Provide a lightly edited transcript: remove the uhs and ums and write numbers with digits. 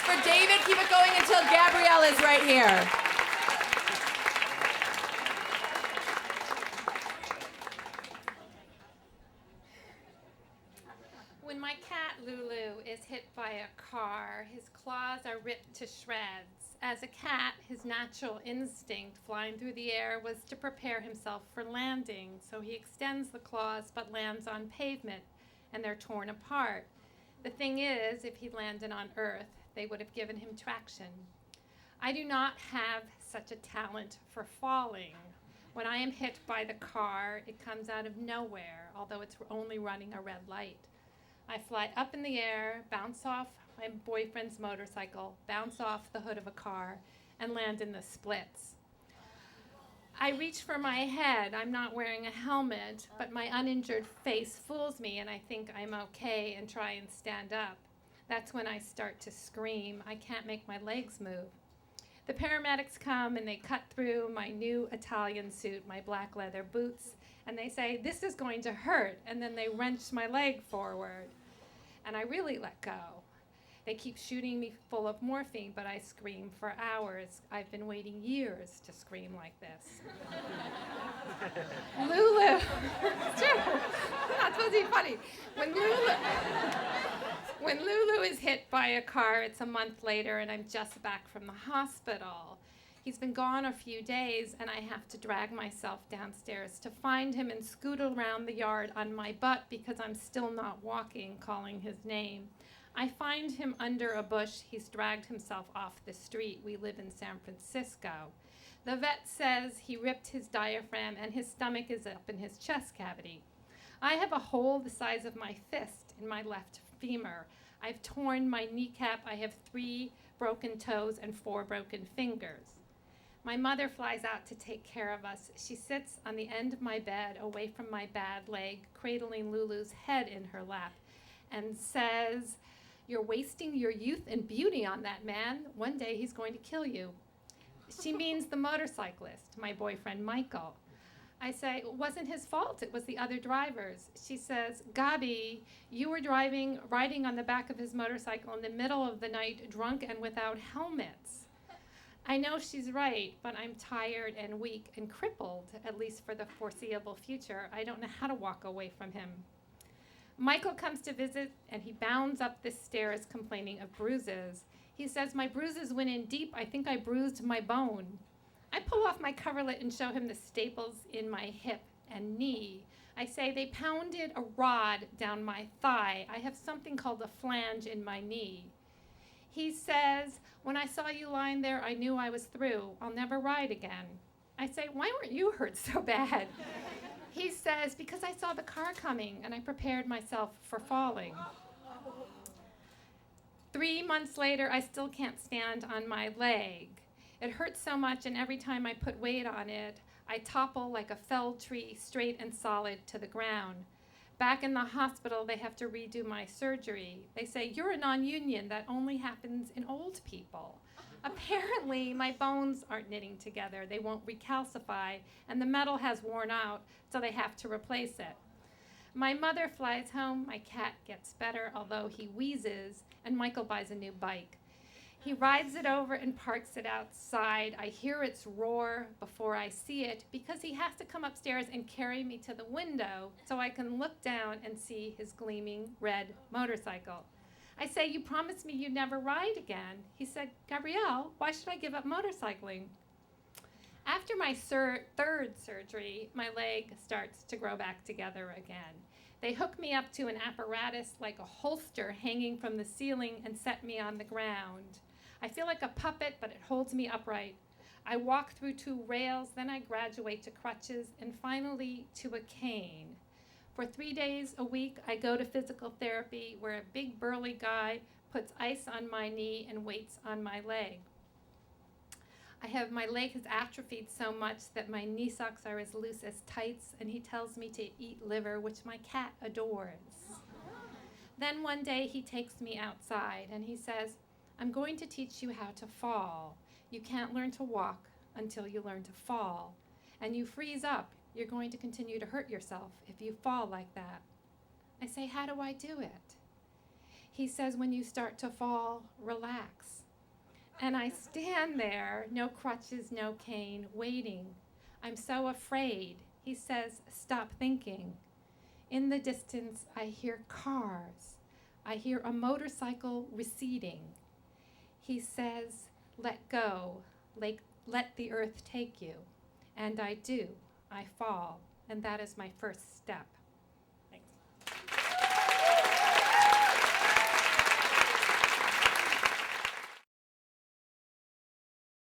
for David. Keep it going until Gabrielle is right here. When my cat Lulu is hit by a car, his claws are ripped to shreds. As a cat, his natural instinct flying through the air was to prepare himself for landing, so he extends the claws but lands on pavement, and they're torn apart. The thing is, if he landed on Earth, they would have given him traction. I do not have such a talent for falling. When I am hit by the car, it comes out of nowhere, although it's only running a red light. I fly up in the air, bounce off my boyfriend's motorcycle, bounce off the hood of a car, and land in the splits. I reach for my head. I'm not wearing a helmet, but my uninjured face fools me, and I think I'm okay and try and stand up. That's when I start to scream. I can't make my legs move. The paramedics come and they cut through my new Italian suit, my black leather boots, and they say, "This is going to hurt," and then they wrench my leg forward, and I really let go. They keep shooting me full of morphine, but I scream for hours. I've been waiting years to scream like this. Lulu, it's true. I'm not supposed to be funny. When Lulu is hit by a car, it's a month later, and I'm just back from the hospital. He's been gone a few days, and I have to drag myself downstairs to find him and scoot around the yard on my butt because I'm still not walking, calling his name. I find him under a bush. He's dragged himself off the street. We live in San Francisco. The vet says he ripped his diaphragm and his stomach is up in his chest cavity. I have a hole the size of my fist in my left femur. I've torn my kneecap. I have 3 broken toes and 4 broken fingers. My mother flies out to take care of us. She sits on the end of my bed away from my bad leg, cradling Lulu's head in her lap, and says, "You're wasting your youth and beauty on that man. One day he's going to kill you." She means the motorcyclist, my boyfriend Michael. I say, "It wasn't his fault, it was the other drivers." She says, "Gabi, you were riding on the back of his motorcycle in the middle of the night, drunk and without helmets." I know she's right, but I'm tired and weak and crippled, at least for the foreseeable future. I don't know how to walk away from him. Michael comes to visit, and he bounds up the stairs complaining of bruises. He says, "My bruises went in deep. I think I bruised my bone." I pull off my coverlet and show him the staples in my hip and knee. I say, "They pounded a rod down my thigh. I have something called a flange in my knee." He says, "When I saw you lying there, I knew I was through. I'll never ride again." I say, "Why weren't you hurt so bad?" He says, "Because I saw the car coming and I prepared myself for falling." 3 months later, I still can't stand on my leg. It hurts so much, and every time I put weight on it, I topple like a felled tree, straight and solid to the ground. Back in the hospital, they have to redo my surgery. They say, "You're a non-union. That only happens in old people." Apparently, my bones aren't knitting together. They won't recalcify, and the metal has worn out, so they have to replace it. My mother flies home. My cat gets better, although he wheezes, and Michael buys a new bike. He rides it over and parks it outside. I hear its roar before I see it because he has to come upstairs and carry me to the window so I can look down and see his gleaming red motorcycle. I say, "You promised me you'd never ride again." He said, "Gabrielle, why should I give up motorcycling?" After my third surgery, my leg starts to grow back together again. They hook me up to an apparatus like a holster hanging from the ceiling and set me on the ground. I feel like a puppet, but it holds me upright. I walk through 2 rails, then I graduate to crutches, and finally to a cane. For 3 days a week, I go to physical therapy where a big burly guy puts ice on my knee and weights on my leg. My leg has atrophied so much that my knee socks are as loose as tights, and he tells me to eat liver, which my cat adores. Then one day he takes me outside and he says, "I'm going to teach you how to fall. You can't learn to walk until you learn to fall. And you freeze up. You're going to continue to hurt yourself if you fall like that." I say, "How do I do it?" He says, "When you start to fall, relax. And I stand there, no crutches, no cane, waiting. I'm so afraid. He says, stop thinking. In the distance, I hear cars. I hear a motorcycle receding. He says, let go, let the earth take you. And I do. I fall, and that is my first step.